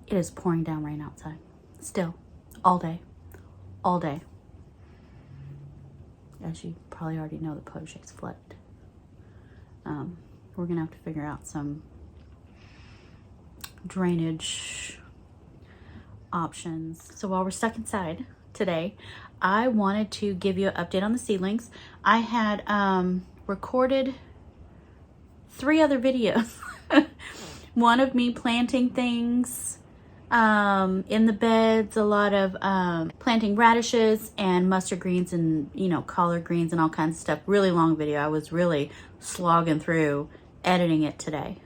It is pouring down rain outside. Still. All day. All day. As you probably already know, the potage's flooded. We're gonna have to figure out some drainage options. So while we're stuck inside today, I wanted to give you an update on the seedlings. I had recorded 3 other videos. One of me planting things in the beds, a lot of planting radishes and mustard greens and, you know, collard greens and all kinds of stuff. Really long video. I was really slogging through editing it today.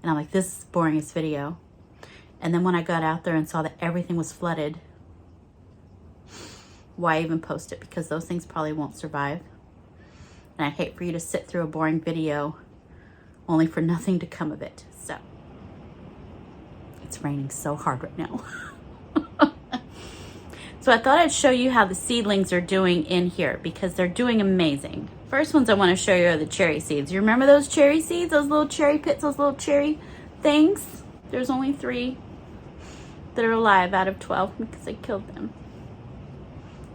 And I'm like, this is the boringest video. And then when I got out there and saw that everything was flooded, why even post it? Because those things probably won't survive. And I hate for you to sit through a boring video only for nothing to come of it. So it's raining so hard right now. So I thought I'd show you how the seedlings are doing in here because they're doing amazing. First ones I want to show you are the cherry seeds. You remember those cherry seeds, those little cherry pits, those little cherry things? There's only 3 that are alive out of 12 because I killed them.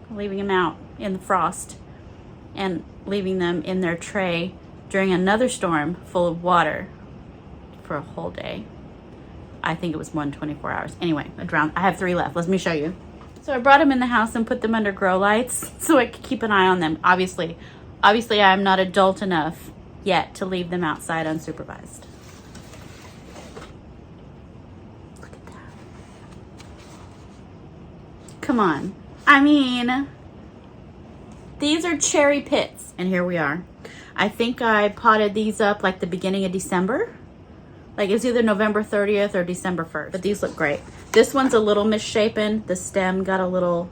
Leaving them out in the frost and leaving them in their tray during another storm full of water for a whole day. I think it was more than 24 hours. Anyway, I drowned. I have 3 left. Let me show you. So I brought them in the house and put them under grow lights so I could keep an eye on them. Obviously I'm not adult enough yet to leave them outside unsupervised. Look at that. Come on. I mean, these are cherry pits. And here we are. I think I potted these up like the beginning of December. Like it's either November 30th or December 1st. But these look great. This one's a little misshapen. The stem got a little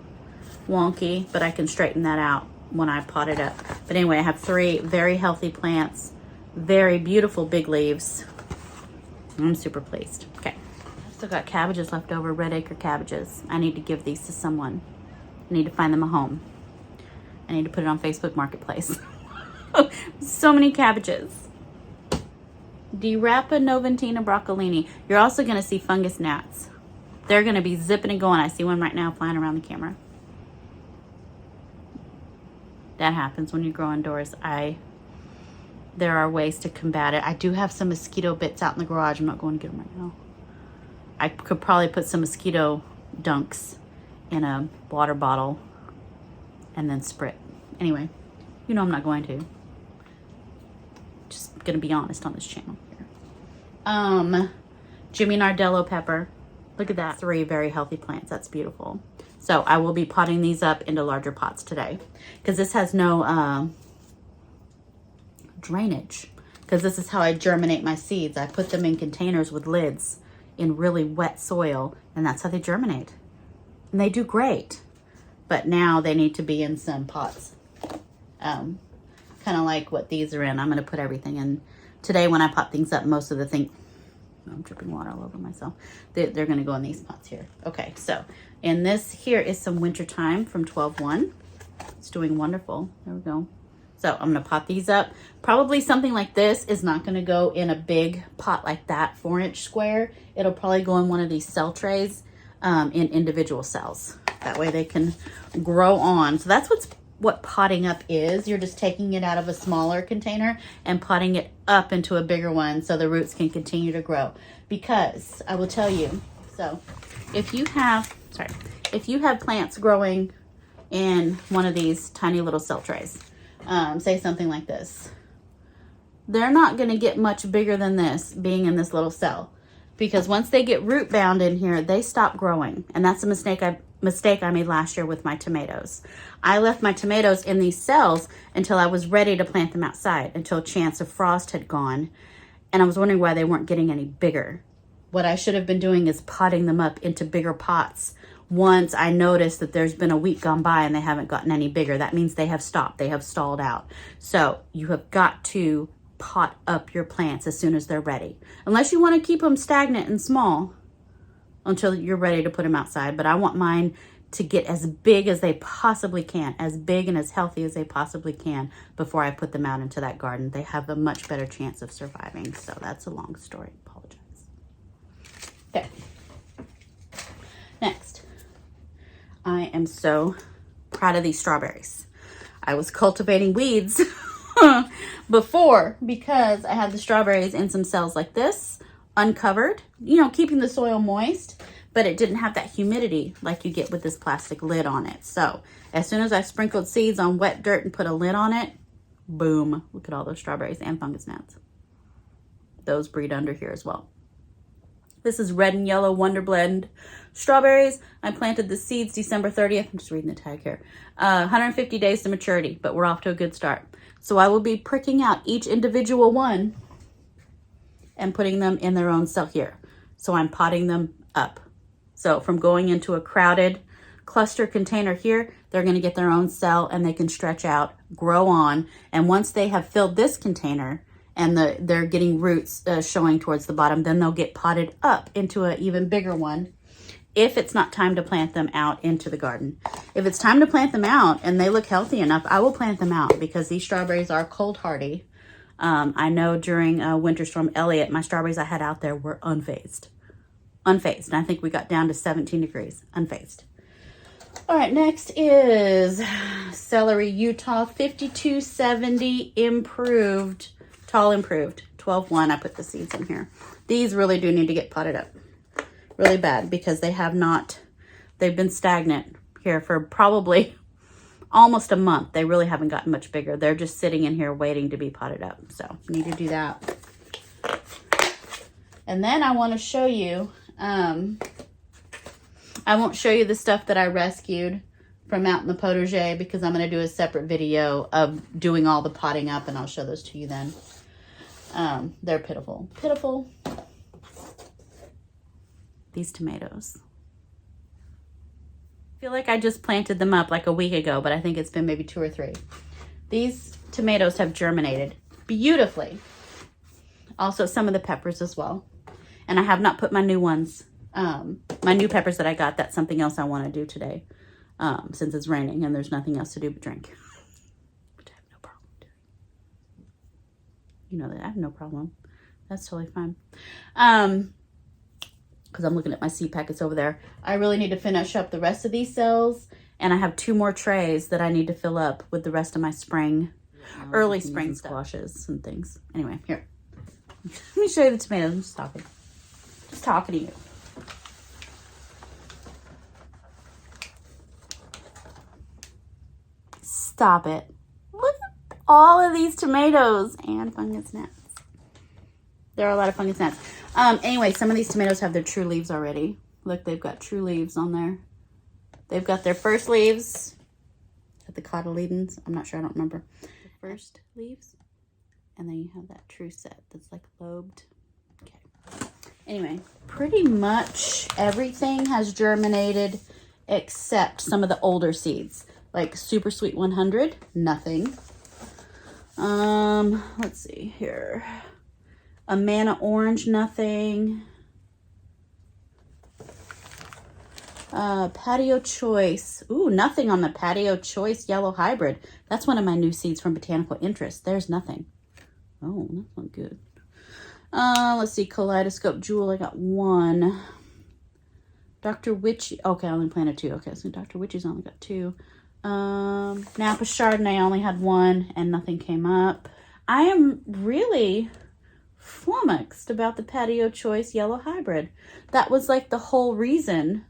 wonky, but I can straighten that out when I pot it up. But anyway, I have 3 very healthy plants. Very beautiful big leaves. I'm super pleased. Okay. Still got cabbages left over, red acre cabbages. I need to give these to someone. I need to find them a home. I need to put it on Facebook Marketplace. So many cabbages. Dirapa noventina broccolini. You're also going to see fungus gnats. They're going to be zipping and going. I see one right now flying around the camera. That happens when you grow indoors. There are ways to combat it. I do have some mosquito bits out in the garage. I'm not going to get them right now. I could probably put some mosquito dunks in a water bottle and then spray it. Anyway, you know I'm not going to. Just gonna be honest on this channel here. Jimmy Nardello pepper. Look at that. 3 very healthy plants. That's beautiful. So I will be potting these up into larger pots today because this has no drainage, because this is how I germinate my seeds. I put them in containers with lids in really wet soil, and that's how they germinate. And they do great. But now they need to be in some pots. Kind of like what these are in. I'm going to put everything in. Today when I pot things up, most of the things... I'm dripping water all over myself. They're going to go in these pots here. Okay, so in this here is some wintertime from 12-1. It's doing wonderful. There we go. So I'm going to pot these up. Probably something like this is not going to go in a big pot like that, 4-inch square. It'll probably go in one of these cell trays in individual cells. That way they can grow on. So that's what potting up is. You're just taking it out of a smaller container and potting it up into a bigger one so the roots can continue to grow. Because I will tell you, so if you have plants growing in one of these tiny little cell trays, say something like this, they're not going to get much bigger than this being in this little cell. Because once they get root bound in here, they stop growing. And that's a mistake I made last year with my tomatoes. I left my tomatoes in these cells until I was ready to plant them outside, until a chance of frost had gone. And I was wondering why they weren't getting any bigger. What I should have been doing is potting them up into bigger pots. Once I noticed that there's been a week gone by and they haven't gotten any bigger, that means they have stopped. They have stalled out. So you have got to pot up your plants as soon as they're ready. Unless you want to keep them stagnant and small until you're ready to put them outside. But I want mine to get as big as they possibly can, as big and as healthy as they possibly can before I put them out into that garden. They have a much better chance of surviving. So that's a long story. Apologize. Okay. Next, I am so proud of these strawberries. I was cultivating weeds before because I had the strawberries in some cells like this, uncovered, you know, keeping the soil moist, but it didn't have that humidity like you get with this plastic lid on it. So as soon as I sprinkled seeds on wet dirt and put a lid on it, boom, look at all those strawberries and fungus gnats. Those breed under here as well. This is red and yellow Wonder Blend strawberries. I planted the seeds December 30th. I'm just reading the tag here. 150 days to maturity, but we're off to a good start. So I will be pricking out each individual one and putting them in their own cell here. So I'm potting them up. So from going into a crowded cluster container here, they're going to get their own cell and they can stretch out, grow on. And once they have filled this container, and they're getting roots showing towards the bottom, then they'll get potted up into an even bigger one if it's not time to plant them out into the garden. If it's time to plant them out and they look healthy enough, I will plant them out because these strawberries are cold hardy. I know during Winter Storm Elliott, my strawberries I had out there were unfazed. Unfazed. And I think we got down to 17 degrees, unfazed. All right, next is Celery Utah 5270 improved. Tall improved, 12-1. I put the seeds in here. These really do need to get potted up really bad because they have not, they've been stagnant here for probably almost a month. They really haven't gotten much bigger. They're just sitting in here waiting to be potted up. So need to do that. And then I want to show you, I won't show you the stuff that I rescued from out in the potager because I'm going to do a separate video of doing all the potting up and I'll show those to you then. They're pitiful. Pitiful. These tomatoes. I feel like I just planted them up like a week ago, but I think it's been maybe 2 or 3. These tomatoes have germinated beautifully. Also some of the peppers as well. And I have not put my new ones, my new peppers that I got. That's something else I want to do today. Since it's raining and there's nothing else to do but drink. Which I have no problem doing. You know that I have no problem. That's totally fine. Because I'm looking at my seed packets over there. I really need to finish up the rest of these cells. And I have 2 more trays that I need to fill up with the rest of my spring, early spring squashes and things. Anyway, here. Let me show you the tomatoes. I'm just talking. Just talking to you. Stop it. Look at all of these tomatoes and fungus gnats. There are a lot of fungus gnats. Anyway, some of these tomatoes have their true leaves already. Look, they've got true leaves on there. They've got their first leaves at the cotyledons. I'm not sure, I don't remember. The first leaves. And then you have that true set that's like lobed. Okay. Anyway, pretty much everything has germinated except some of the older seeds. Like Super Sweet 100, nothing. Let's see here. Amana Orange, nothing. Patio Choice. Ooh, nothing on the Patio Choice Yellow Hybrid. That's one of my new seeds from Botanical Interest. There's nothing. Oh, that's not good. Let's see. Kaleidoscope Jewel, I got 1. Dr. Witchy. Okay, I only planted 2. Okay, so Dr. Witchy's only got 2. Napa Chardonnay, I only had 1 and nothing came up. I am really flummoxed about the Patio Choice Yellow Hybrid. That was like the whole reason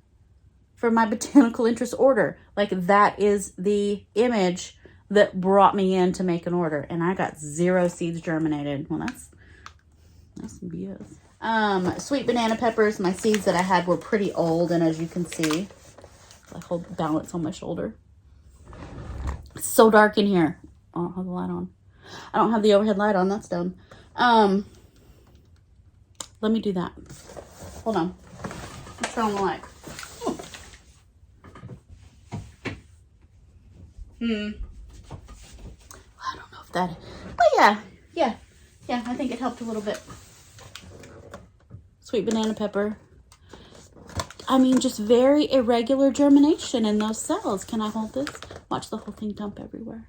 for my Botanical Interest order. Like that is the image that brought me in to make an order. And I got 0 seeds germinated. Well, that's some BS. Sweet banana peppers, my seeds that I had were pretty old. And as you can see, I hold balance on my shoulder. It's so dark in here. I don't have the light on. I don't have the overhead light on. That's dumb. Let me do that. Hold on. Let's turn on the light. I don't know if that, but yeah, I think it helped a little bit. Sweet banana pepper. I mean, just very irregular germination in those cells. Can I hold this? Watch the whole thing dump everywhere.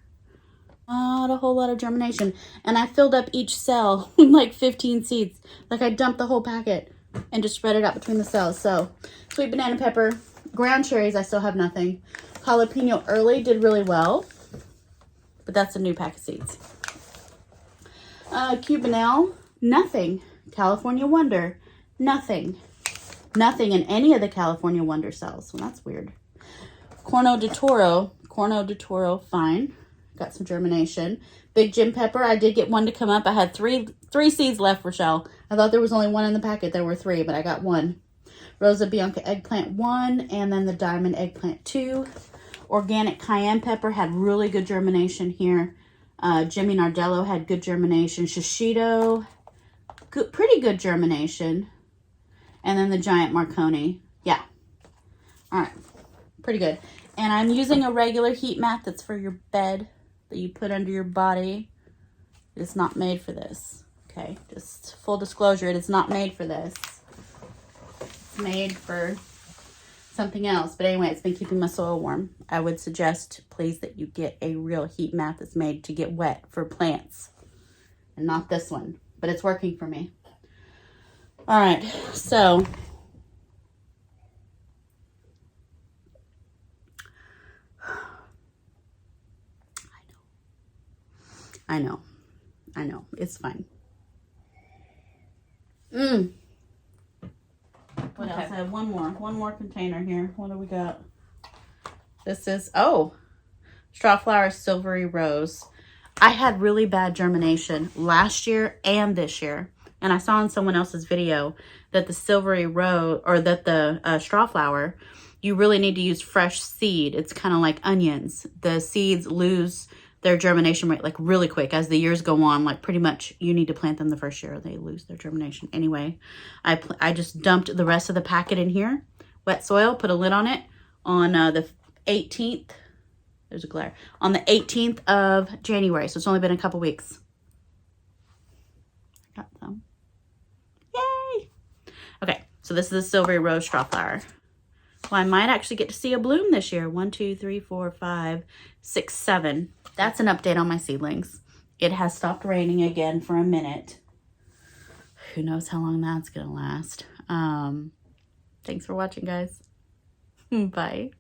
Not a whole lot of germination. And I filled up each cell with like 15 seeds. Like I dumped the whole packet and just spread it out between the cells. So, sweet banana pepper, Ground cherries, I still have nothing. Jalapeno early did really well, but that's a new pack of seeds. Cubanelle, nothing. California Wonder, nothing. Nothing in any of the California Wonder cells. Well, that's weird. Corno de Toro, fine. Got some germination. Big Jim Pepper, I did get one to come up. I had three seeds left, Rochelle. I thought there was only one in the packet. There were 3, but I got 1. Rosa Bianca eggplant 1, and then the diamond eggplant 2. Organic cayenne pepper had really good germination here. Jimmy Nardello had good germination. Shishito, pretty good germination. And then the giant Marconi. Yeah. All right. Pretty good. And I'm using a regular heat mat that's for your bed that you put under your body. It's not made for this. Okay. Just full disclosure, it is not made for this. It's made for something else. But anyway, it's been keeping my soil warm. I would suggest, please, that you get a real heat mat that's made to get wet for plants. And not this one. But it's working for me. All right, so I know, it's fine. What else? I have one more container here. What do we got? This is, straw flower silvery rose. I had really bad germination last year and this year. And I saw in someone else's video that the silvery rose, or that the straw flower, you really need to use fresh seed. It's kind of like onions. The seeds lose their germination rate like really quick as the years go on. Like pretty much you need to plant them the first year or they lose their germination. Anyway, I just dumped the rest of the packet in here. Wet soil, put a lid on it on the 18th. There's a glare. On the 18th of January. So it's only been a couple weeks. Got some. Yay! Okay, so this is the silvery rose straw flower. Well, I might actually get to see a bloom this year. 1, 2, 3, 4, 5, 6, 7. That's an update on my seedlings. It has stopped raining again for a minute. Who knows how long that's going to last. Thanks for watching, guys. Bye.